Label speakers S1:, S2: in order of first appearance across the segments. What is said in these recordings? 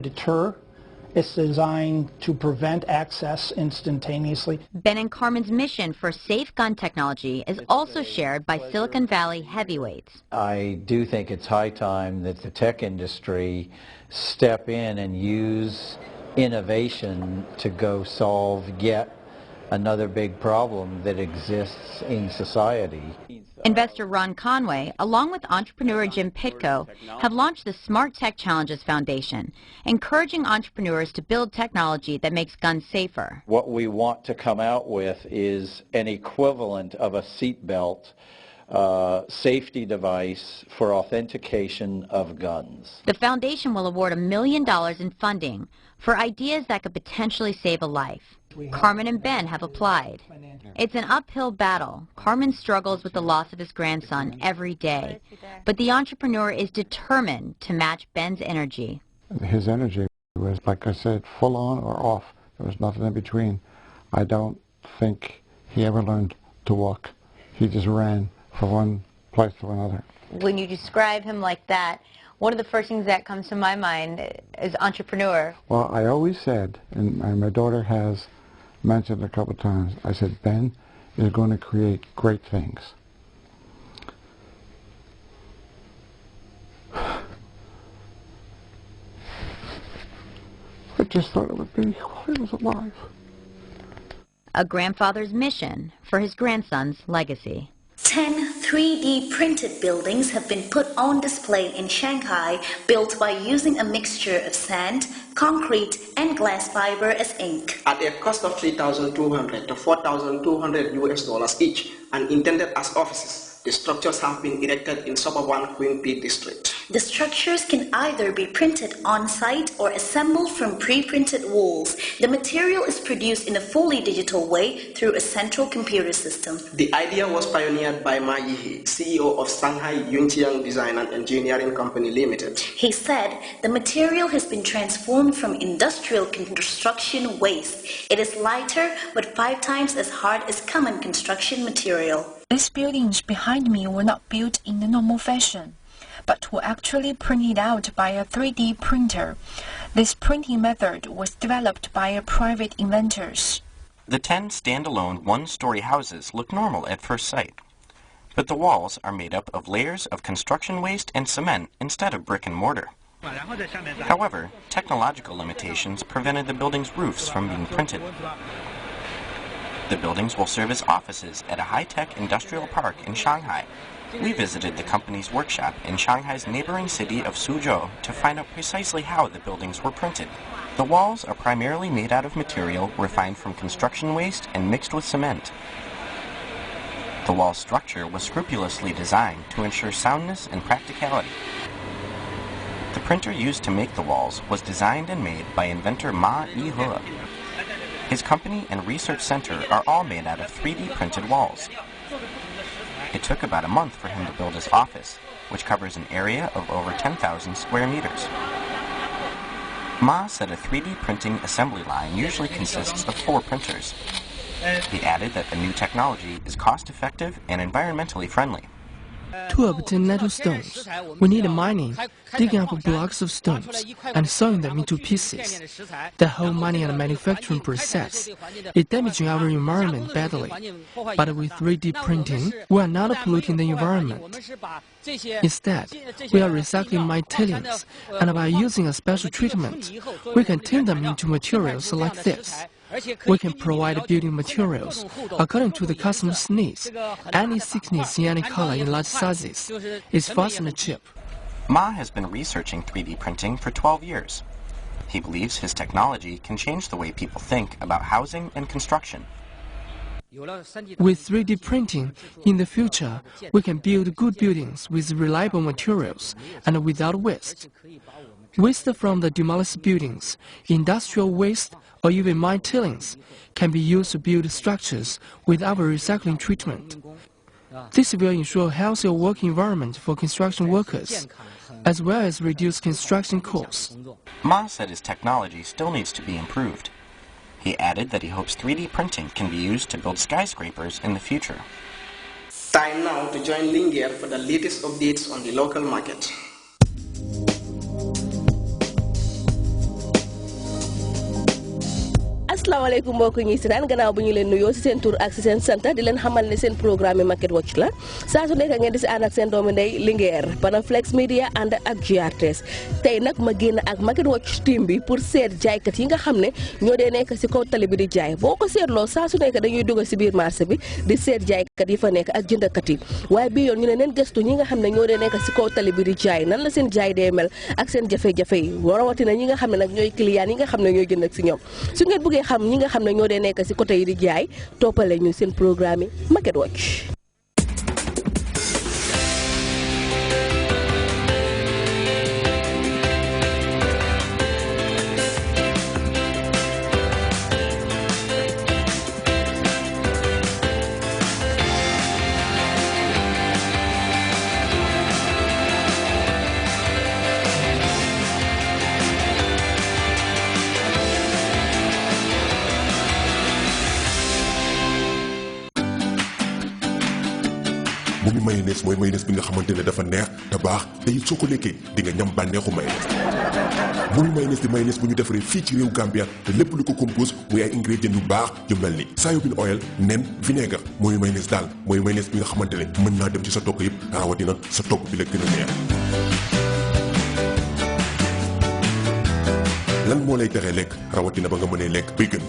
S1: deter. It's designed to prevent access instantaneously.
S2: Ben and Carmen's mission for safe gun technology is also shared by Silicon Valley heavyweights.
S3: I do think it's high time that the tech industry step in and use innovation to go solve yet another big problem that exists in society.
S2: Investor Ron Conway, along with entrepreneur Jim Pitko, have launched the Smart Tech Challenges Foundation, encouraging entrepreneurs to build technology that makes guns safer.
S3: What we want to come out with is an equivalent of a seatbelt safety device for authentication of guns.
S2: The foundation will award $1 million in funding for ideas that could potentially save a life. Carmen and Ben have applied. It's an uphill battle. Carmen struggles with the loss of his grandson every day, but the entrepreneur is determined to match Ben's energy.
S4: His energy was, like I said, full on or off. There was nothing in between. I don't think he ever learned to walk. He just ran from one place to another.
S2: When you describe him like that, one of the first things that comes to my mind is entrepreneur.
S4: Well, I always said, and my daughter has mentioned a couple of times, I said, Ben is going to create great things. I just thought it would be while he was alive.
S2: A grandfather's mission for his grandson's legacy.
S5: 10 3D printed buildings have been put on display in Shanghai, built by using a mixture of sand, concrete, and glass fiber as ink.
S6: At a cost of $3,200 to $4,200 each, and intended as offices, the structures have been erected in suburban Queen P district.
S5: The structures can either be printed on-site or assembled from pre-printed walls. The material is produced in a fully digital way through a central computer system.
S6: The idea was pioneered by Ma Yihe, CEO of Shanghai Yunqiang Design and Engineering Company Limited.
S5: He said the material has been transformed from industrial construction waste. It is lighter but 5 times as hard as common construction material.
S7: These buildings behind me were not built in the normal fashion, but were actually printed out by a 3D printer. This printing method was developed by private inventors.
S8: The 10 standalone one-story houses look normal at first sight, but the walls are made up of layers of construction waste and cement instead of brick and mortar. However, technological limitations prevented the building's roofs from being printed. The buildings will serve as offices at a high-tech industrial park in Shanghai. We visited the company's workshop in Shanghai's neighboring city of Suzhou to find out precisely how the buildings were printed. The walls are primarily made out of material refined from construction waste and mixed with cement. The wall structure was scrupulously designed to ensure soundness and practicality. The printer used to make the walls was designed and made by inventor Ma Yihe. His company and research center are all made out of 3D printed walls. It took about a month for him to build his office, which covers an area of over 10,000 square meters. Ma said a 3D printing assembly line usually consists of 4 printers. He added that the new technology is cost-effective and environmentally friendly.
S9: To obtain natural stones, we need mining, digging up blocks of stones, and sawing them into pieces. The whole mining and manufacturing process is damaging our environment badly. But with 3D printing, we are not polluting the environment. Instead, we are recycling mine tailings, and by using a special treatment, we can turn them into materials like this. We can provide building materials according to the customer's needs. Any thickness in any color in large sizes is fast and cheap.
S8: Ma has been researching 3D printing for 12 years. He believes his technology can change the way people think about housing and construction.
S9: With 3D printing, in the future, we can build good buildings with reliable materials and without waste. Waste from the demolished buildings, industrial waste, or even mine tailings can be used to build structures with our recycling treatment. This will ensure a healthier working environment for construction workers, as well as reduce construction costs.
S8: Ma said his technology still needs to be improved. He added that he hopes 3D printing can be used to build skyscrapers in the future.
S6: Time now to join Lingear for the latest updates on the local market.
S10: asalaamaaleykum mbokk ñi si daan gannaaw bu ñu leen nuyoo si seen tur ak si seen sant di leen xamal ne seen programme Market Watch la saa su nekk ngeen di si ànd ak seen doomu ndey Linguère Panaflex Media ànd ak GRTS tey nag ma génn ak Market Watch team bi pour seet jaaykat yi nga xam ne ñoo dee nekk si kaw tali bi di jaay boo ko seetloo saa su nekk dañuy dugg si biir marché bi di seet jaaykat yi fa nekk ak jëndkat yi waaye bii yoon ñu ne neen gëstu ñi nga xam ne ñoo dee nekk si kaw tali bi di jaay nan la seen jaay dee mel ak seen jafe-jafe yi rawatina ñi nga xam ne nag ñooy client yi nga xam ne ñooy jënd ak si ñoom su ngeen bëggee xam ñi nga xam ne ñoo dee nekk ci côté yi di jaay toppale ñu seen programme yi Market Watch.
S11: Momi mayonnaise mooy mayonnaise bi nga xamante ne dafa neex te baax te it soo ko lekkee di nga ñam bànneexu mayonnaise. Momi mayonnaise di mayonnaise bu ñu defaree fii ci réew Gambia te lépp lu ko compose muy ay ingrédients yu baax yu mel ni soybean oil nen vinaigre mooy mayonnaise daal mooy mayonnaise bi nga xamante ne mën naa dem ci sa togg yëpp rawatina sa togg bi la gën a neex. lan moo lay teree lekk rawatina ba nga mënee lekk bay gën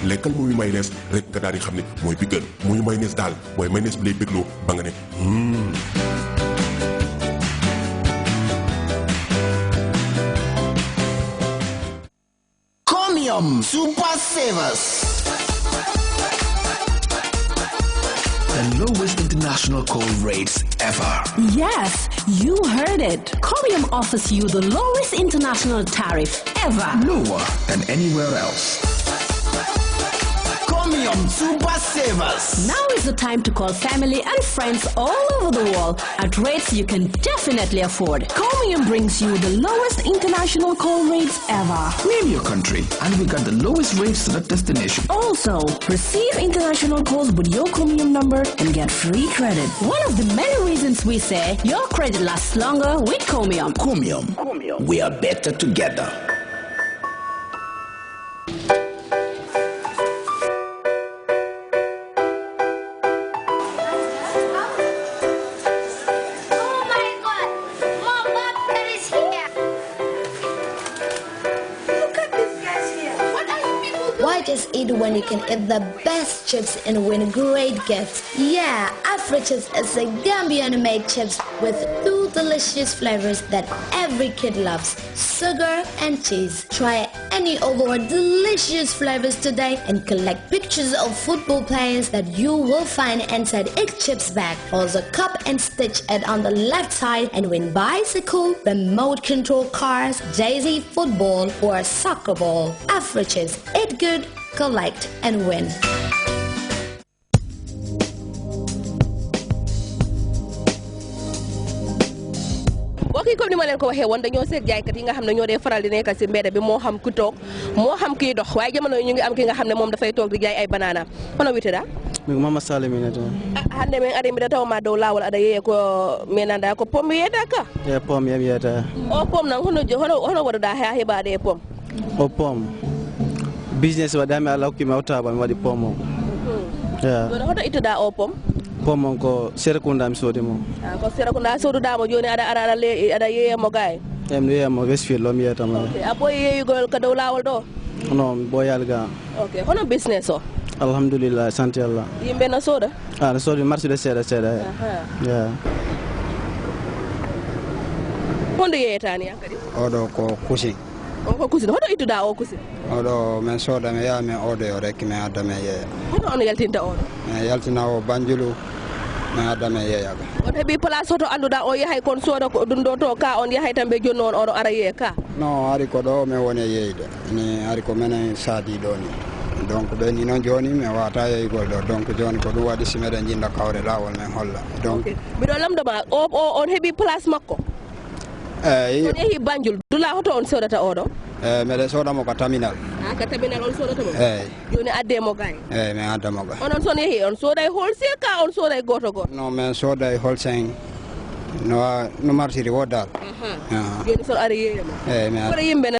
S11: lekkal mooy mayonnaise rek nga daal di xam ne mooy bi gën mooy mayonnaise daal mooy mayonnaise bi lay bégloo ba nga ne
S12: Comium Super Savers. The lowest international call rates ever.
S13: Yes, you heard it. Comium offers you the lowest international tariff ever.
S12: Lower than anywhere else. Comium Super Savers.
S13: Now is the time to call family and friends all over the world at rates you can definitely afford. Comium brings you the lowest international call rates ever.
S12: Name your country and we got the lowest rates to that destination.
S13: Also, receive international calls with your Comium number and get free credit. One of the many reasons we say your credit lasts longer with Comium.
S12: Comium. We are better together.
S14: Why just eat when you can eat the best chips and win great gifts? Yeah, Afro-Chips is a Gambian-made chips with 2 delicious flavors that every kid loves, sugar and cheese. Try any of our delicious flavors today and collect pictures of football players that you will find inside each chips bag. Also cup and stitch it on the left side and win bicycle, remote control cars, Jay-Z football or soccer ball. Afro-Chips, eat good, collect and win.
S10: Bokki comme ni ma leen ko waxee woon dañoo seet jaaykat yi nga xam ne ñoo dee faral di nekk ci mbedd bi moo xam ku toog moo xam kiy dox waaye jamono yi ñu ngi am ki nga xam ne moom dafay toog di jaay ay banana hono witira
S15: mama salimi ne to
S10: hande men ari mi da taw ma dow lawol ada yeye ko menanda ko pom yeda ka
S15: e pom yeta
S10: o pom nan hono wada ha hebade pom
S15: o pom business wa dami ala ko mi awta ba mi wadi pom o ya
S10: do hoto ituda o pom
S15: pom ko serekunda mi sodi mo
S10: ko serekunda soduda mo joni ada yeye mo gay
S15: em no yemo Westfield lo mi yeta ma
S10: aboy yeyugol ka dow lawol do
S15: non boyal ga
S10: okay hono business o
S15: alhamdulillah santi Allah
S10: yimbe na soda
S15: na sodi marché de seda ya
S10: hondo yeyetani yakadi
S16: odo ko kusi
S10: o ko kusi hodo ituda o kusi
S16: odo men soda me ya me odo yo rek me adame ye
S10: hono on yaltinta on
S16: yaltina o banjulu me adame ye yaga
S10: on hebi place hoto anduda o yahay kon soda ko dun do to ka on yahay tambe jonno on odo ara ye ka
S16: no ari ko do me woni yeyde ni ari ko menen sadi do ni donc be ni non joni me wata ye gol do donc joni ko du wadi simede jinda kawre lawol men holla donc
S10: mi do lamdo ma o on hebi place makko on yehi banjul dula hoto on sodata odo
S16: mede soda mo ka terminal
S10: ka terminal on sodata mo joni adde mo gay
S16: me adda mo ga
S10: on son yehi on soday wholesale ka on soday goto goto
S16: no men soday wholesale no martiri wodal
S10: joni so ari yeyema
S16: me
S10: yimbe